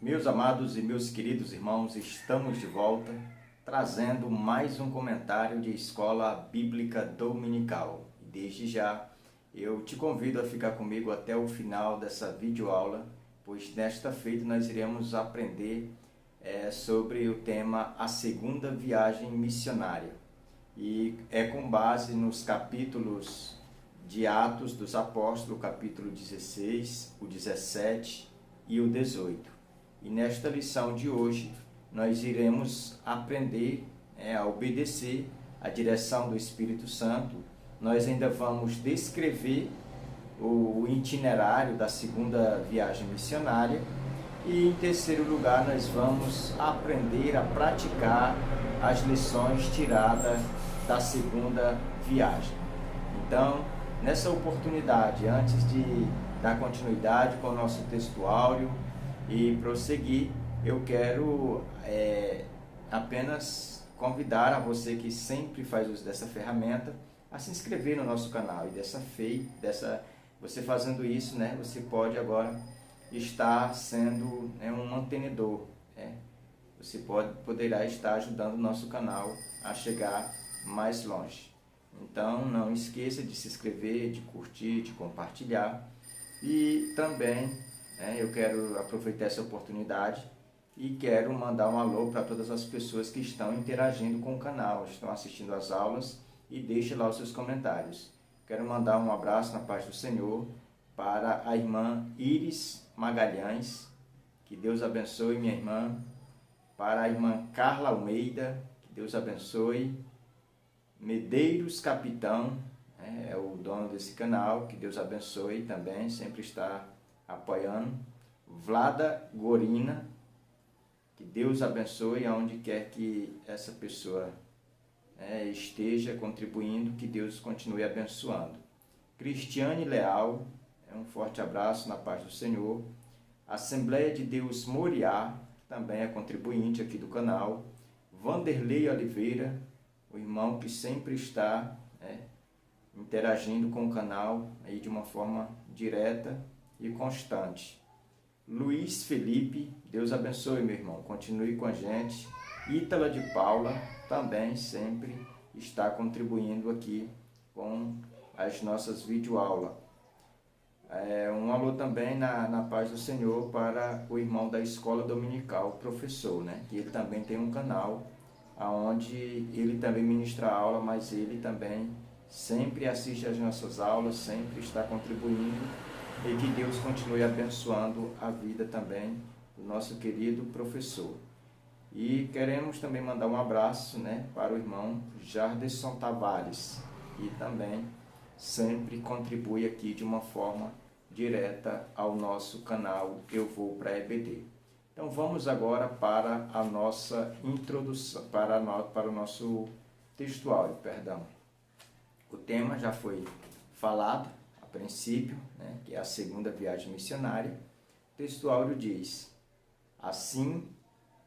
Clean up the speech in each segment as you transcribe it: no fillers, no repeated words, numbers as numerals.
Meus amados e meus queridos irmãos, estamos de volta trazendo mais um comentário de Escola Bíblica Dominical. Desde já, eu te convido a ficar comigo até o final dessa videoaula, pois nesta feita nós iremos aprender sobre o tema A Segunda Viagem Missionária. E é com base nos capítulos de Atos dos Apóstolos, o capítulo 16, o 17 e o 18. E nesta lição de hoje, nós iremos aprender a obedecer à direção do Espírito Santo. Nós ainda vamos descrever o itinerário da segunda viagem missionária. E em terceiro lugar, nós vamos aprender a praticar as lições tiradas da segunda viagem. Então, nessa oportunidade, antes de dar continuidade com o nosso textuário e prosseguir, eu quero apenas convidar a você que sempre faz uso dessa ferramenta a se inscrever no nosso canal. E você fazendo isso, você pode agora estar sendo um mantenedor. Você poderá estar ajudando o nosso canal a chegar mais longe. Então, não esqueça de se inscrever, de curtir, de compartilhar. E também eu quero aproveitar essa oportunidade e quero mandar um alô para todas as pessoas que estão interagindo com o canal, estão assistindo às aulas, e deixe lá os seus comentários. Quero mandar um abraço na paz do Senhor para a irmã Iris Magalhães, que Deus abençoe minha irmã, para a irmã Carla Almeida, que Deus abençoe, Medeiros Capitão, é o dono desse canal, que Deus abençoe também, sempre está apoiando. Vlada Gorina, que Deus abençoe aonde quer que essa pessoa esteja contribuindo, que Deus continue abençoando. Cristiane Leal, um forte abraço na paz do Senhor. Assembleia de Deus Moriá, também é contribuinte aqui do canal. Vanderlei Oliveira, o irmão que sempre está interagindo com o canal aí de uma forma direta e constante. Luiz Felipe, Deus abençoe meu irmão, continue com a gente. Ítala de Paula também sempre está contribuindo aqui com as nossas videoaulas. Um alô também na paz do Senhor para o irmão da Escola Dominical, professor, que ele também tem um canal onde ele também ministra aula, mas ele também sempre assiste às nossas aulas, sempre está contribuindo, e que Deus continue abençoando a vida também do nosso querido professor. E queremos também mandar um abraço para o irmão Jarderson Tavares, que também sempre contribui aqui de uma forma direta ao nosso canal Eu Vou para EBD. Então vamos agora para a nossa introdução, para o nosso textuário, perdão. O tema já foi falado a princípio, que é a segunda viagem missionária. O textuário diz: assim,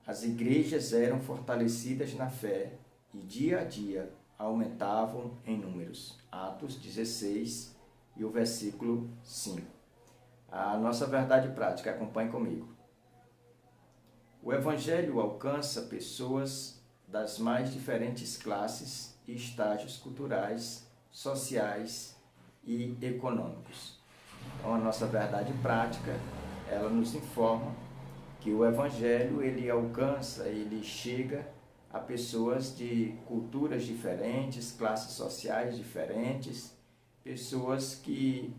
as igrejas eram fortalecidas na fé e dia a dia aumentavam em números. Atos 16 e o versículo 5. A nossa verdade prática, acompanhe comigo. O Evangelho alcança pessoas das mais diferentes classes e estágios culturais, sociais e econômicos. Então, a nossa verdade prática, ela nos informa que o Evangelho, ele alcança, ele chega a pessoas de culturas diferentes, classes sociais diferentes, pessoas que,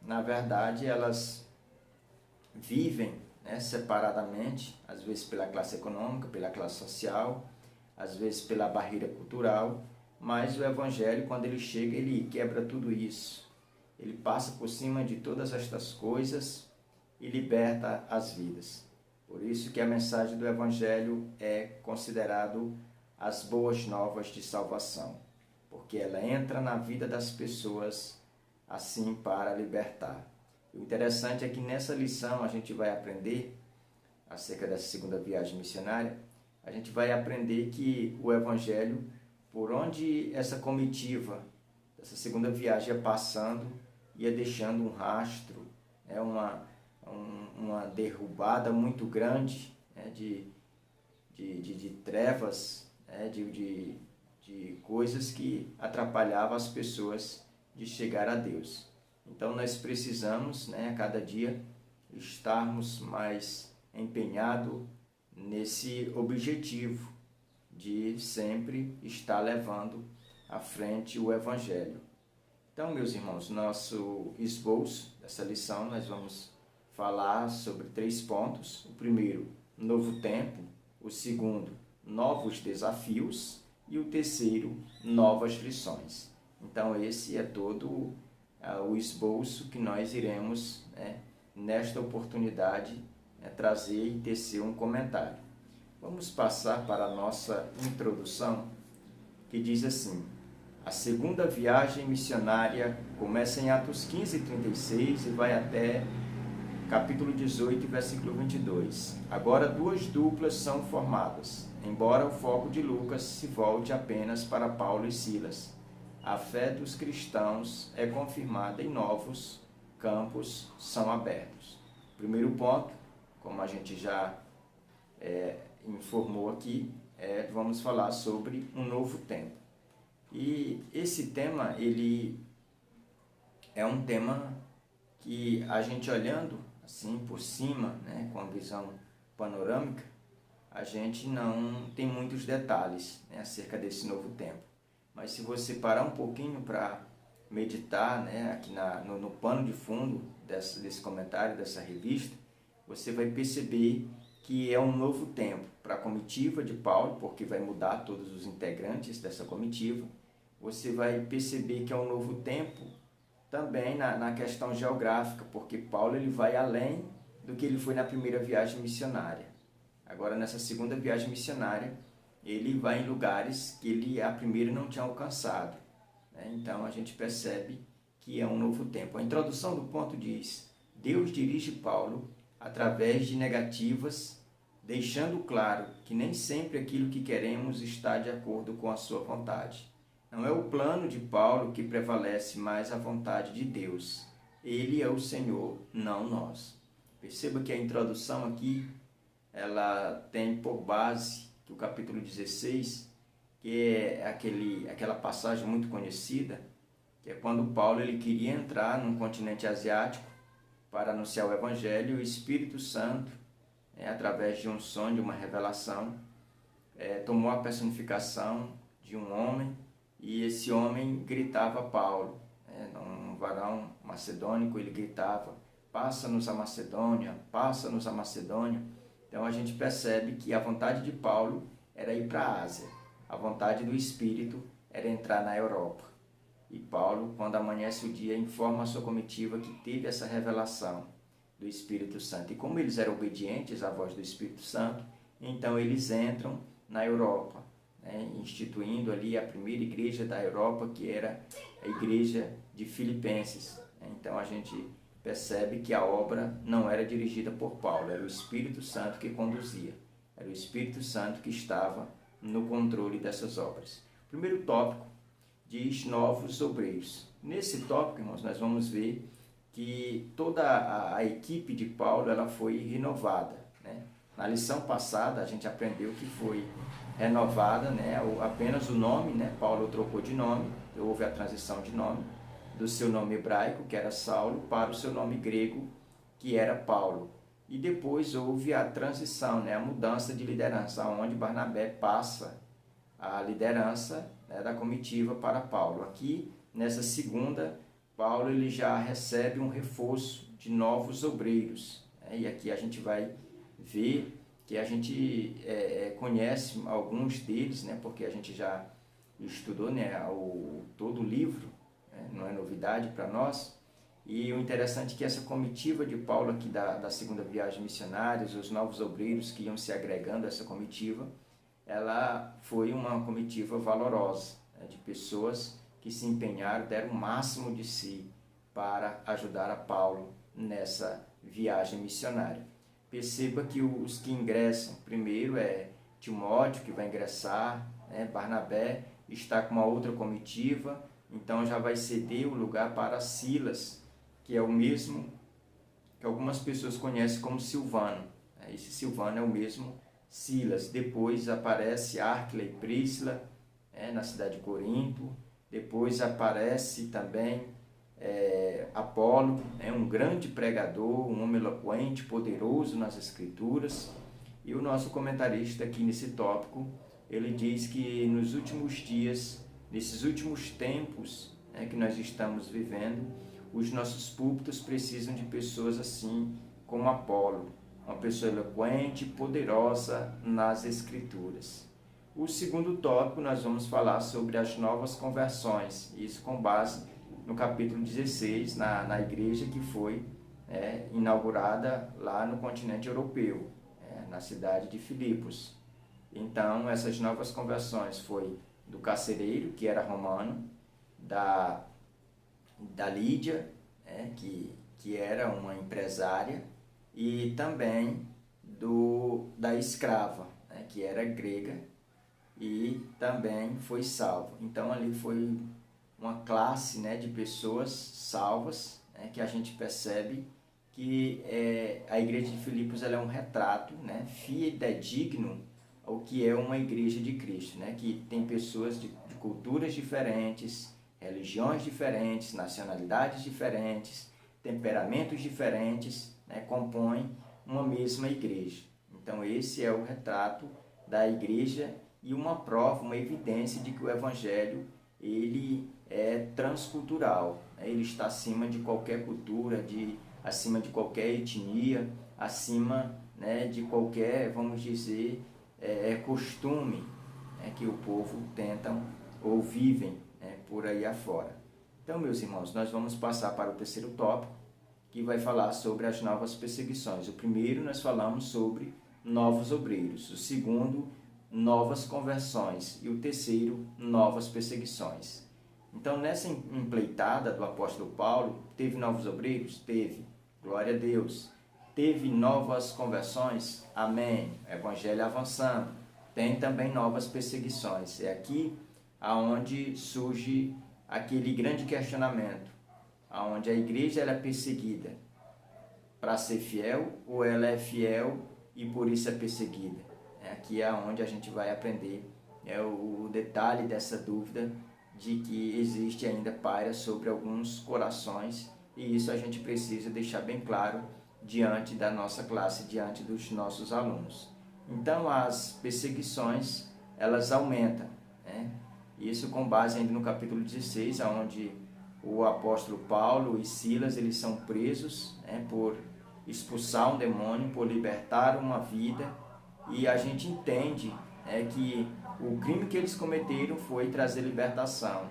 na verdade, elas vivem separadamente, às vezes pela classe econômica, pela classe social, às vezes pela barreira cultural, mas o Evangelho, quando ele chega, ele quebra tudo isso. Ele passa por cima de todas estas coisas e liberta as vidas. Por isso que a mensagem do Evangelho é considerado as boas novas de salvação, porque ela entra na vida das pessoas assim para libertar. O interessante é que nessa lição a gente vai aprender acerca dessa segunda viagem missionária, a gente vai aprender que o Evangelho, por onde essa comitiva, essa segunda viagem ia passando, ia deixando um rastro, uma derrubada muito grande, né, de trevas, né, de coisas que atrapalhavam as pessoas de chegar a Deus. Então nós precisamos, né, a cada dia estarmos mais empenhados nesse objetivo de sempre estar levando à frente o Evangelho. Então, meus irmãos, nosso esboço dessa lição, nós vamos falar sobre 3 pontos. O primeiro, novo tempo. O segundo, novos desafios. E o terceiro, novas lições. Então, esse é todo o esboço que nós iremos, né, nesta oportunidade, trazer e tecer um comentário. Vamos passar para a nossa introdução, que diz assim: a segunda viagem missionária começa em Atos 15:36 e vai até capítulo 18, versículo 22. Agora 2 duplas são formadas, embora o foco de Lucas se volte apenas para Paulo e Silas. A fé dos cristãos é confirmada e novos campos são abertos. Primeiro ponto, como a gente já informou aqui, vamos falar sobre um novo tempo. E esse tema, ele é um tema que a gente olhando assim por cima, né, com a visão panorâmica, a gente não tem muitos detalhes, né, acerca desse novo tempo. Mas se você parar um pouquinho para meditar, né, aqui no pano de fundo desse comentário, dessa revista, você vai perceber que é um novo tempo para a comitiva de Paulo, porque vai mudar todos os integrantes dessa comitiva. Você vai perceber que é um novo tempo também na questão geográfica, porque Paulo ele vai além do que ele foi na primeira viagem missionária. Agora, nessa segunda viagem missionária, ele vai em lugares que ele a primeira não tinha alcançado, né? Então, a gente percebe que é um novo tempo. A introdução do ponto diz: Deus dirige Paulo através de negativas, deixando claro que nem sempre aquilo que queremos está de acordo com a sua vontade. Não é o plano de Paulo que prevalece, mas a vontade de Deus. Ele é o Senhor, não nós. Perceba que a introdução aqui, ela tem por base o capítulo 16, que é aquela passagem muito conhecida, que é quando Paulo ele queria entrar num continente asiático para anunciar o Evangelho, e o Espírito Santo, através de um sonho, de uma revelação, tomou a personificação de um homem, e esse homem gritava a Paulo, um varão macedônico, ele gritava: passa-nos a Macedônia, passa-nos a Macedônia. Então a gente percebe que a vontade de Paulo era ir para a Ásia, a vontade do Espírito era entrar na Europa. E Paulo, quando amanhece o dia, informa a sua comitiva que teve essa revelação do Espírito Santo. E como eles eram obedientes à voz do Espírito Santo, então eles entram na Europa, instituindo ali a primeira igreja da Europa, que era a igreja de Filipenses. Então a gente percebe que a obra não era dirigida por Paulo, era o Espírito Santo que conduzia, era o Espírito Santo que estava no controle dessas obras. O primeiro tópico diz novos obreiros. Nesse tópico, irmãos, nós vamos ver que toda a equipe de Paulo ela foi renovada, né? Na lição passada a gente aprendeu que foi renovada, né, apenas o nome, né? Paulo trocou de nome, houve a transição de nome do seu nome hebraico, que era Saulo, para o seu nome grego, que era Paulo. E depois houve a transição, né, a mudança de liderança, onde Barnabé passa a liderança, né, da comitiva para Paulo. Aqui, nessa segunda, Paulo ele já recebe um reforço de novos obreiros, né? E aqui a gente vai ver que a gente conhece alguns deles, né, porque a gente já estudou, né, todo o livro, né, não é novidade para nós. E o interessante é que essa comitiva de Paulo aqui da segunda viagem missionária, os novos obreiros que iam se agregando a essa comitiva, ela foi uma comitiva valorosa, né, de pessoas que se empenharam, deram o máximo de si para ajudar a Paulo nessa viagem missionária. Perceba que os que ingressam, primeiro é Timóteo, que vai ingressar, né? Barnabé está com uma outra comitiva, então já vai ceder o lugar para Silas, que é o mesmo que algumas pessoas conhecem como Silvano. Esse Silvano é o mesmo Silas. Depois aparece Áquila e Príscila, na cidade de Corinto. Depois aparece também Apolo, um grande pregador, um homem eloquente, poderoso nas Escrituras. E o nosso comentarista aqui nesse tópico, ele diz que nos últimos dias, nesses últimos tempos que nós estamos vivendo, os nossos púlpitos precisam de pessoas assim como Apolo, uma pessoa eloquente, poderosa nas Escrituras. O segundo tópico, nós vamos falar sobre as novas conversões, isso com base no capítulo 16, na igreja que foi inaugurada lá no continente europeu, na cidade de Filipos. Então, essas novas conversões foi do carcereiro, que era romano, da Lídia, que era uma empresária, e também da escrava, que era grega, e também foi salva. Então, ali foi uma classe de pessoas salvas, que a gente percebe que a igreja de Filipos ela é um retrato fidedigno ao que é uma igreja de Cristo, que tem pessoas de culturas diferentes, religiões diferentes, nacionalidades diferentes, temperamentos diferentes, compõem uma mesma igreja. Então esse é o retrato da igreja e uma prova, uma evidência de que o evangelho ele é transcultural, ele está acima de qualquer cultura, acima de qualquer etnia, acima de qualquer, vamos dizer, costume que o povo tentam ou vivem por aí afora. Então, meus irmãos, nós vamos passar para o terceiro tópico, que vai falar sobre as novas perseguições. O primeiro, nós falamos sobre novos obreiros. O segundo, novas conversões. E o terceiro, novas perseguições. Então, nessa empreitada do apóstolo Paulo, teve novos obreiros? Teve. Glória a Deus. Teve novas conversões? Amém. Evangelho avançando. Tem também novas perseguições. É aqui aonde surge aquele grande questionamento, aonde a igreja ela é perseguida para ser fiel ou ela é fiel e por isso é perseguida. Aqui é onde a gente vai aprender o detalhe dessa dúvida de que existe ainda paira sobre alguns corações, e isso a gente precisa deixar bem claro diante da nossa classe, diante dos nossos alunos. Então as perseguições elas aumentam, isso com base ainda no capítulo 16, onde o apóstolo Paulo e Silas eles são presos por expulsar um demônio, por libertar uma vida, e a gente entende que o crime que eles cometeram foi trazer libertação,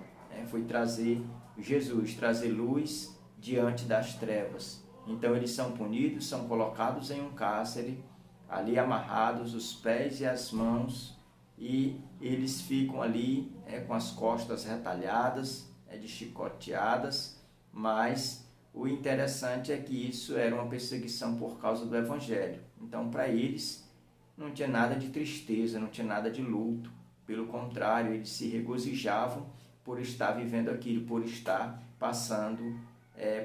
foi trazer Jesus, trazer luz diante das trevas. Então eles são punidos, são colocados em um cárcere, ali amarrados os pés e as mãos, e eles ficam ali com as costas retalhadas, de chicoteadas, mas o interessante é que isso era uma perseguição por causa do Evangelho. Então, para eles, não tinha nada de tristeza, não tinha nada de luto. Pelo contrário, eles se regozijavam por estar vivendo aquilo, por estar passando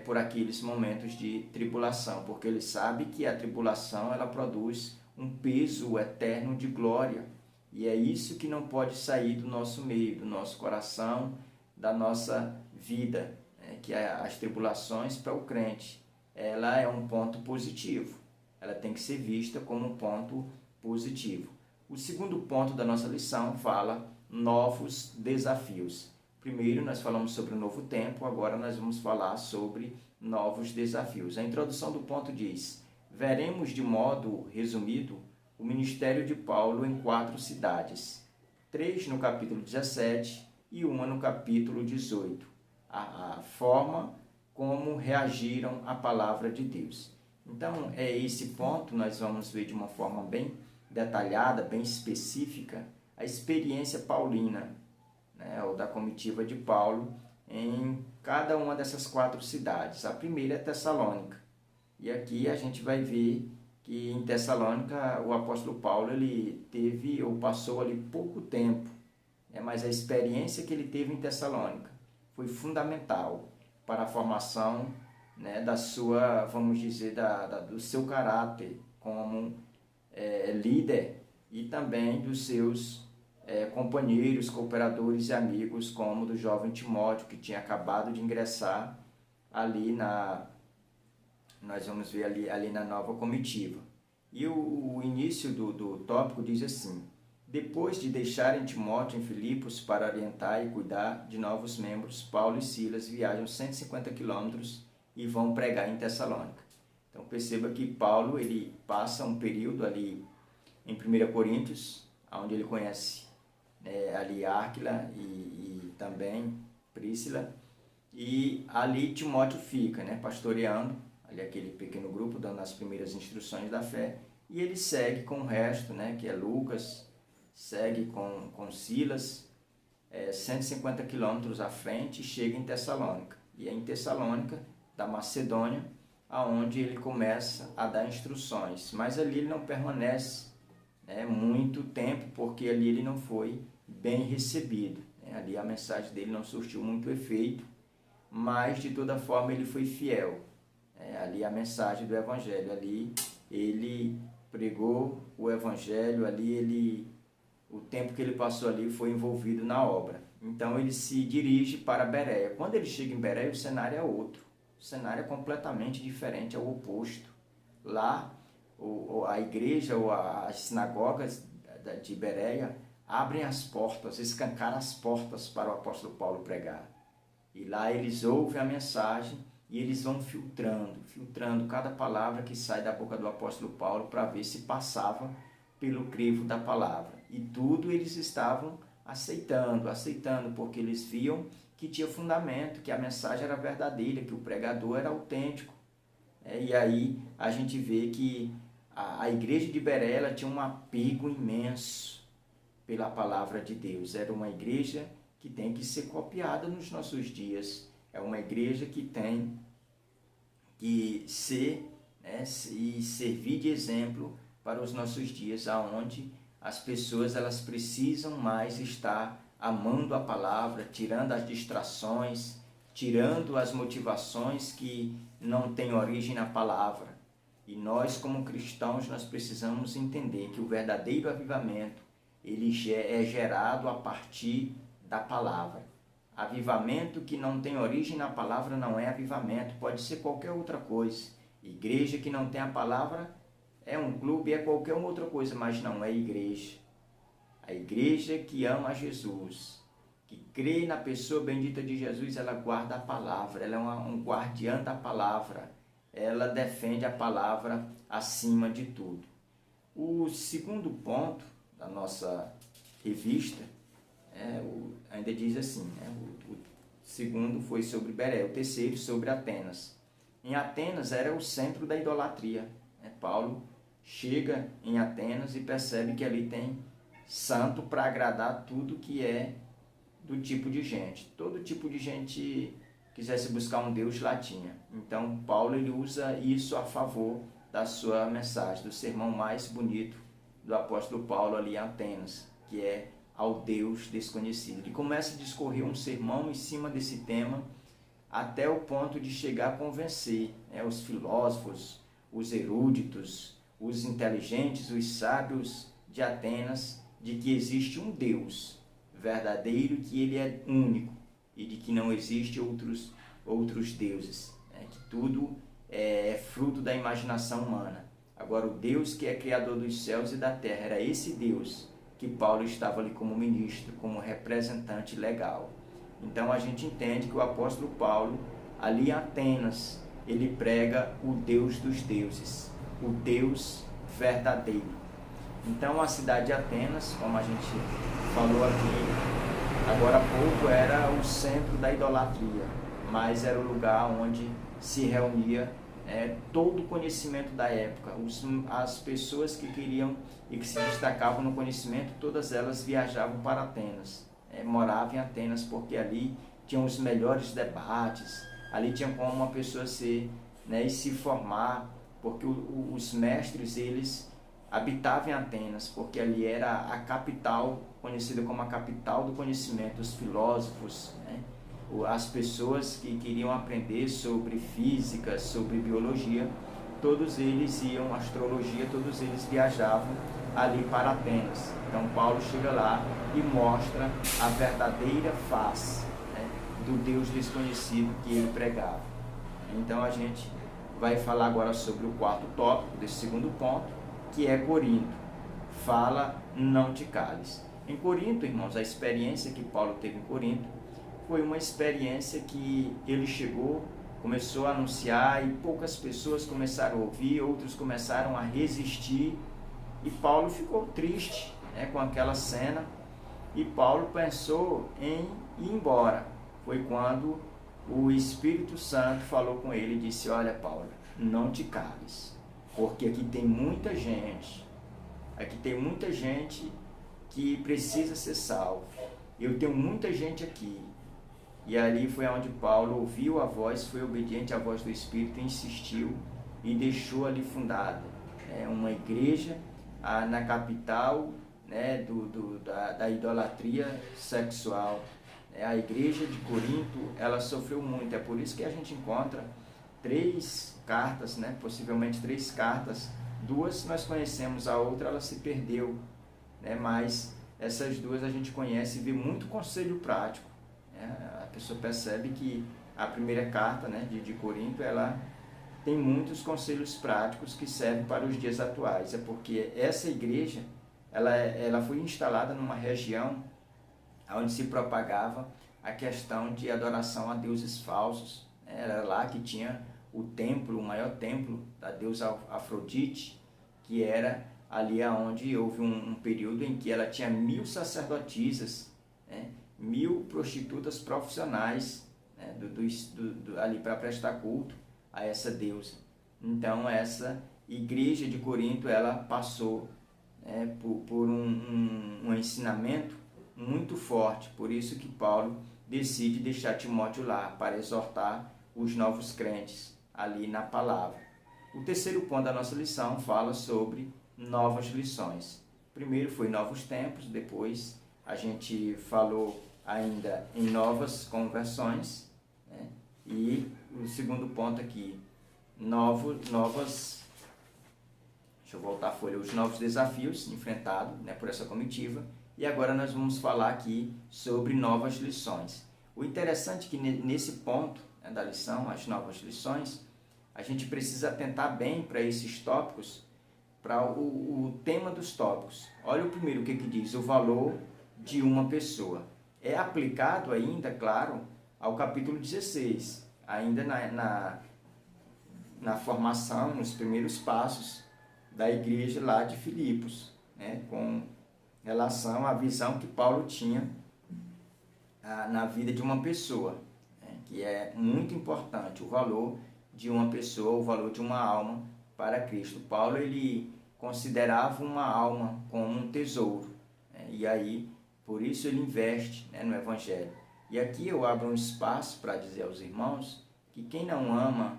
por aqueles momentos de tribulação, porque eles sabem que a tribulação ela produz um peso eterno de glória. E é isso que não pode sair do nosso meio, do nosso coração, da nossa vida, que as tribulações para o crente, ela é um ponto positivo. Ela tem que ser vista como um ponto positivo. O segundo ponto da nossa lição fala novos desafios. Primeiro nós falamos sobre o novo tempo, agora nós vamos falar sobre novos desafios. A introdução do ponto diz: veremos de modo resumido o ministério de Paulo em 4 cidades, 3 no capítulo 17 e 1 no capítulo 18. A forma como reagiram à palavra de Deus. Então, esse ponto nós vamos ver de uma forma bem detalhada, bem específica, a experiência paulina, ou da comitiva de Paulo em cada uma dessas 4 cidades. A primeira é Tessalônica. E aqui a gente vai ver que em Tessalônica o apóstolo Paulo ele teve ou passou ali pouco tempo, mas a experiência que ele teve em Tessalônica foi fundamental para a formação né, da sua, vamos dizer, do seu caráter como líder e também dos seus companheiros, cooperadores e amigos, como do jovem Timóteo, que tinha acabado de ingressar ali nós vamos ver ali na nova comitiva. E o início do tópico diz assim: depois de deixarem Timóteo em Filipos para orientar e cuidar de novos membros, Paulo e Silas viajam 150 quilômetros e vão pregar em Tessalônica. Então perceba que Paulo ele passa um período ali em 1 Coríntios, onde ele conhece ali Áquila e também Príscila, e ali Timóteo fica, pastoreando ali aquele pequeno grupo, dando as primeiras instruções da fé, e ele segue com o resto, que é Lucas, segue com Silas, 150 quilômetros à frente, e chega em Tessalônica. E é em Tessalônica, da Macedônia, aonde ele começa a dar instruções. Mas ali ele não permanece muito tempo, porque ali ele não foi bem recebido. Ali a mensagem dele não surtiu muito efeito, mas de toda forma ele foi fiel. Ali a mensagem do Evangelho, ali ele pregou o Evangelho, ali o tempo que ele passou ali foi envolvido na obra. Então ele se dirige para Bereia. Quando ele chega em Bereia, o cenário é outro. O cenário é completamente diferente, é o oposto. Lá, a igreja ou as sinagogas de Bereia abrem as portas, escancaram as portas para o apóstolo Paulo pregar. E lá eles ouvem a mensagem e eles vão filtrando cada palavra que sai da boca do apóstolo Paulo para ver se passava pelo crivo da palavra. E tudo eles estavam aceitando, porque eles viam que tinha fundamento, que a mensagem era verdadeira, que o pregador era autêntico. E aí a gente vê que a igreja de Bereia tinha um apego imenso pela palavra de Deus. Era uma igreja que tem que ser copiada nos nossos dias. É uma igreja que tem que ser e servir de exemplo para os nossos dias, aonde as pessoas elas precisam mais estar amando a palavra, tirando as distrações, tirando as motivações que não têm origem na palavra. E nós, como cristãos, nós precisamos entender que o verdadeiro avivamento ele é gerado a partir da palavra. Avivamento que não tem origem na palavra não é avivamento, pode ser qualquer outra coisa. Igreja que não tem a palavra é um clube, é qualquer outra coisa, mas não é igreja. A igreja que ama a Jesus, que crê na pessoa bendita de Jesus, ela guarda a palavra, ela é um guardiã da palavra, ela defende a palavra acima de tudo. O segundo ponto da nossa revista, ainda diz assim, o segundo foi sobre Bereia, o terceiro sobre Atenas. Em Atenas era o centro da idolatria. Paulo chega em Atenas e percebe que ali tem santo para agradar tudo que é do tipo de gente. Todo tipo de gente quisesse buscar um Deus lá tinha. Então Paulo ele usa isso a favor da sua mensagem, do sermão mais bonito do apóstolo Paulo ali em Atenas, que é ao Deus desconhecido. Ele começa a discorrer um sermão em cima desse tema até o ponto de chegar a convencer os filósofos, os eruditos, os inteligentes, os sábios de Atenas de que existe um Deus verdadeiro, que ele é único e de que não existe outros deuses, que tudo é fruto da imaginação humana. Agora, o Deus que é criador dos céus e da terra, era esse Deus que Paulo estava ali como ministro, como representante legal. Então a gente entende que o apóstolo Paulo, ali em Atenas, ele prega o Deus dos deuses, o Deus verdadeiro. Então a cidade de Atenas, como a gente falou aqui agora há pouco, era o centro da idolatria, mas era o lugar onde se reunia todo o conhecimento da época. As pessoas que queriam e que se destacavam no conhecimento, todas elas viajavam para Atenas, moravam em Atenas, porque ali tinham os melhores debates, ali tinha como uma pessoa ser e se formar, porque os mestres eles habitavam em Atenas, porque ali era a capital, conhecida como a capital do conhecimento, os filósofos, as pessoas que queriam aprender sobre física, sobre biologia, todos eles iam, astrologia, todos eles viajavam ali para Atenas. Então Paulo chega lá e mostra a verdadeira face, né, do Deus desconhecido que ele pregava. Então a gente vai falar agora sobre o quarto tópico desse segundo ponto, que é Corinto. Fala, não te cales. Em Corinto, irmãos, a experiência que Paulo teve em Corinto foi uma experiência que ele chegou, começou a anunciar e poucas pessoas começaram a ouvir, outros começaram a resistir, e Paulo ficou triste, né, com aquela cena, e Paulo pensou em ir embora. Foi quando o Espírito Santo falou com ele e disse: olha, Paulo, não te cales, porque aqui tem muita gente que precisa ser salvo. Eu tenho muita gente aqui. E ali foi onde Paulo ouviu a voz, foi obediente à voz do Espírito, insistiu e deixou ali fundada uma igreja na capital, né, da idolatria sexual. A igreja de Corinto, ela sofreu muito. É por isso que a gente encontra 3 cartas, né, possivelmente 3 cartas. 2 nós conhecemos, a outra ela se perdeu, né, mas essas 2 a gente conhece e vê muito conselho prático. A pessoa percebe que a primeira carta, né, de Corinto, ela tem muitos conselhos práticos que servem para os dias atuais. É porque essa igreja ela foi instalada numa região onde se propagava a questão de adoração a deuses falsos. Era lá que tinha o templo, o maior templo da deusa Afrodite, que era ali onde houve um período em que ela tinha 1000 sacerdotisas, né, 1000 prostitutas profissionais, né, ali para prestar culto a essa deusa. Então essa igreja de Corinto, ela passou por um ensinamento muito forte. Por isso que Paulo decide deixar Timóteo lá para exortar os novos crentes ali na palavra. O terceiro ponto da nossa lição fala sobre novas lições. Primeiro foi novos tempos, depois a gente falou ainda em novas conversões, né? E o segundo ponto aqui, deixa eu voltar a folha, os novos desafios enfrentados, né, por essa comitiva. E agora nós vamos falar aqui sobre novas lições. O interessante é que nesse ponto, né, da lição, as novas lições, a gente precisa atentar bem para esses tópicos, para o tema dos tópicos. Olha o primeiro, o que diz? O valor de uma pessoa. É aplicado ainda, claro, ao capítulo 16, ainda na formação, nos primeiros passos da igreja lá de Filipos, né, com relação à visão que Paulo tinha na vida de uma pessoa, né, que é muito importante, o valor de uma pessoa, o valor de uma alma para Cristo. Paulo, ele considerava uma alma como um tesouro, né, e aí, por isso ele investe, né, no Evangelho. E aqui eu abro um espaço para dizer aos irmãos que quem não ama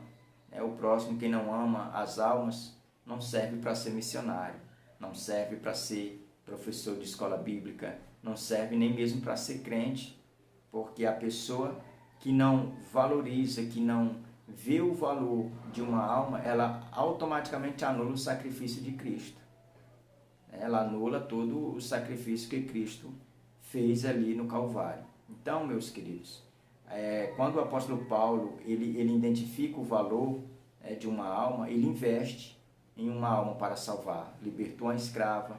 o próximo, quem não ama as almas, não serve para ser missionário, não serve para ser professor de escola bíblica, não serve nem mesmo para ser crente, porque a pessoa que não valoriza, que não vê o valor de uma alma, ela automaticamente anula o sacrifício de Cristo. Ela anula todo o sacrifício que Cristo fez ali no Calvário. Então, meus queridos, quando o apóstolo Paulo ele identifica o valor de uma alma, ele investe em uma alma para salvar. Libertou a escrava,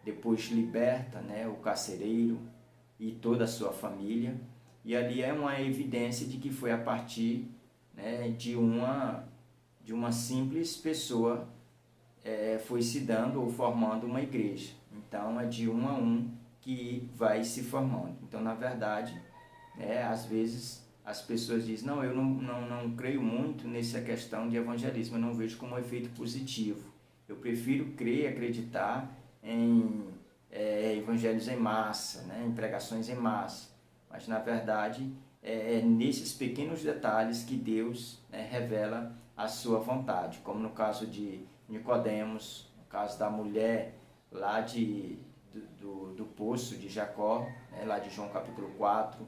depois liberta, né, o carcereiro e toda a sua família. E ali é uma evidência de que foi a partir, né, de uma simples pessoa foi se dando ou formando uma igreja. Então é de um a um que vai se formando. Então, na verdade, às vezes as pessoas dizem: não, eu não creio muito nessa questão de evangelismo, eu não vejo como um efeito positivo. Eu prefiro crer e acreditar em evangelhos em massa, né, em pregações em massa. Mas, na verdade, é nesses pequenos detalhes que Deus, né, revela a sua vontade, como no caso de Nicodemos, no caso da mulher lá do poço de Jacó, né, lá de João capítulo 4,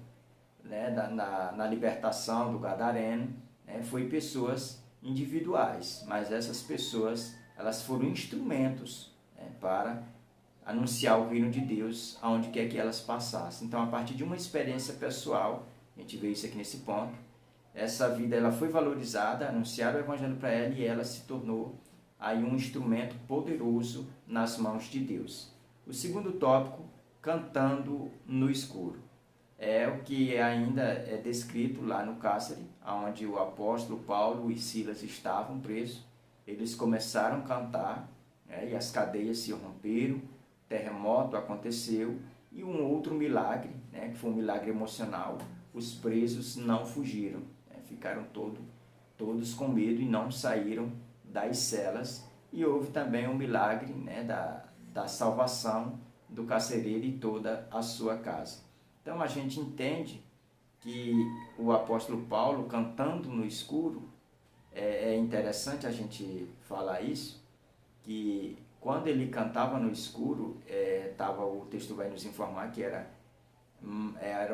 né, na libertação do gadareno, né, foi pessoas individuais, mas essas pessoas elas foram instrumentos, né, para anunciar o reino de Deus aonde quer que elas passassem. Então, a partir de uma experiência pessoal, a gente vê isso aqui nesse ponto, essa vida ela foi valorizada, anunciaram o evangelho para ela e ela se tornou aí um instrumento poderoso nas mãos de Deus. O segundo tópico, cantando no escuro. É o que ainda é descrito lá no cárcere, onde o apóstolo Paulo e Silas estavam presos. Eles começaram a cantar, né, e as cadeias se romperam, terremoto aconteceu e um outro milagre, né, que foi um milagre emocional, os presos não fugiram, né, ficaram todos com medo e não saíram das celas. E houve também um milagre, né, da salvação do carcereiro e toda a sua casa. Então a gente entende que o apóstolo Paulo cantando no escuro, é interessante a gente falar isso, que quando ele cantava no escuro, o texto vai nos informar que era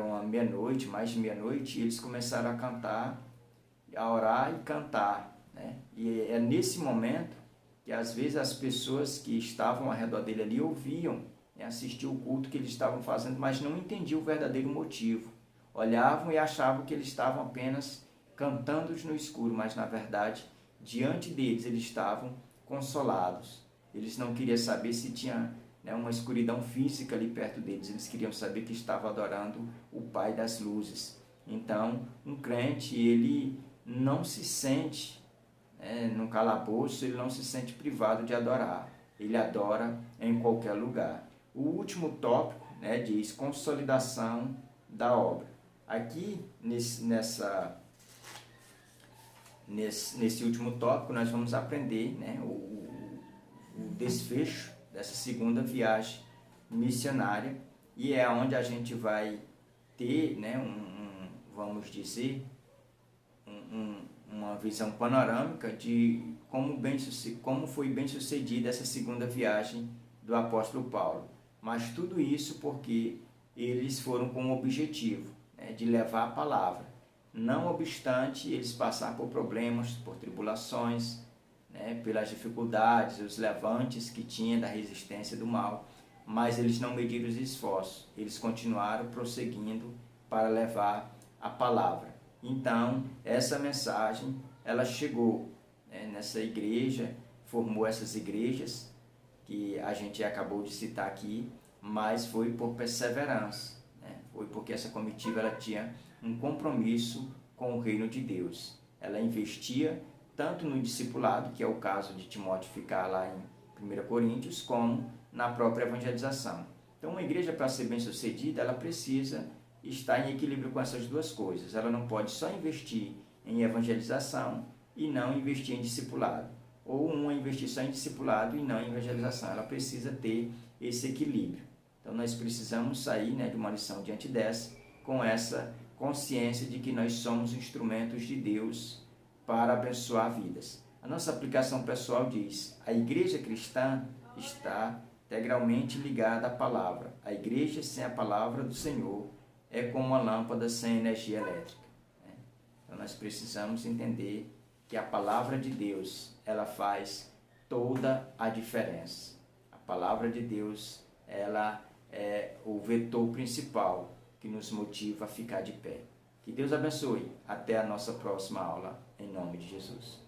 uma meia-noite, mais de meia-noite, e eles começaram a cantar, a orar e cantar, né? E é nesse momento que às vezes as pessoas que estavam ao redor dele ali ouviam, né, assistiam o culto que eles estavam fazendo, mas não entendiam o verdadeiro motivo. Olhavam e achavam que eles estavam apenas cantando no escuro, mas na verdade, diante deles, eles estavam consolados. Eles não queriam saber se tinha, né, uma escuridão física ali perto deles, eles queriam saber que estava adorando o Pai das luzes. Então, um crente, ele não se sente, num calabouço, ele não se sente privado de adorar. Ele adora em qualquer lugar. O último tópico, né, diz consolidação da obra. Aqui, nesse último tópico, nós vamos aprender, né, o desfecho dessa segunda viagem missionária, e é onde a gente vai ter, né, vamos dizer, uma visão panorâmica de como foi bem sucedida essa segunda viagem do apóstolo Paulo. Mas tudo isso porque eles foram com o objetivo, né, de levar a palavra. Não obstante eles passar por problemas, por tribulações, né, pelas dificuldades, os levantes que tinha da resistência do mal, mas eles não mediram os esforços, eles continuaram prosseguindo para levar a palavra. Então, essa mensagem, ela chegou, né, nessa igreja, formou essas igrejas, que a gente acabou de citar aqui, mas foi por perseverança, né? Foi porque essa comitiva ela tinha um compromisso com o reino de Deus. Ela investia tanto no discipulado, que é o caso de Timóteo ficar lá em 1 Coríntios, como na própria evangelização. Então, uma igreja, para ser bem sucedida, ela precisa estar em equilíbrio com essas duas coisas. Ela não pode só investir em evangelização e não investir em discipulado, ou uma investir só em discipulado e não em evangelização. Ela precisa ter esse equilíbrio. Então, nós precisamos sair, né, de uma lição diante dessa, com essa consciência de que nós somos instrumentos de Deus para abençoar vidas. A nossa aplicação pessoal diz: a igreja cristã está integralmente ligada à palavra. A igreja sem a palavra do Senhor é como uma lâmpada sem energia elétrica. Então nós precisamos entender que a palavra de Deus, ela faz toda a diferença. A palavra de Deus, ela é o vetor principal que nos motiva a ficar de pé. Que Deus abençoe. Até a nossa próxima aula, em nome de Jesus.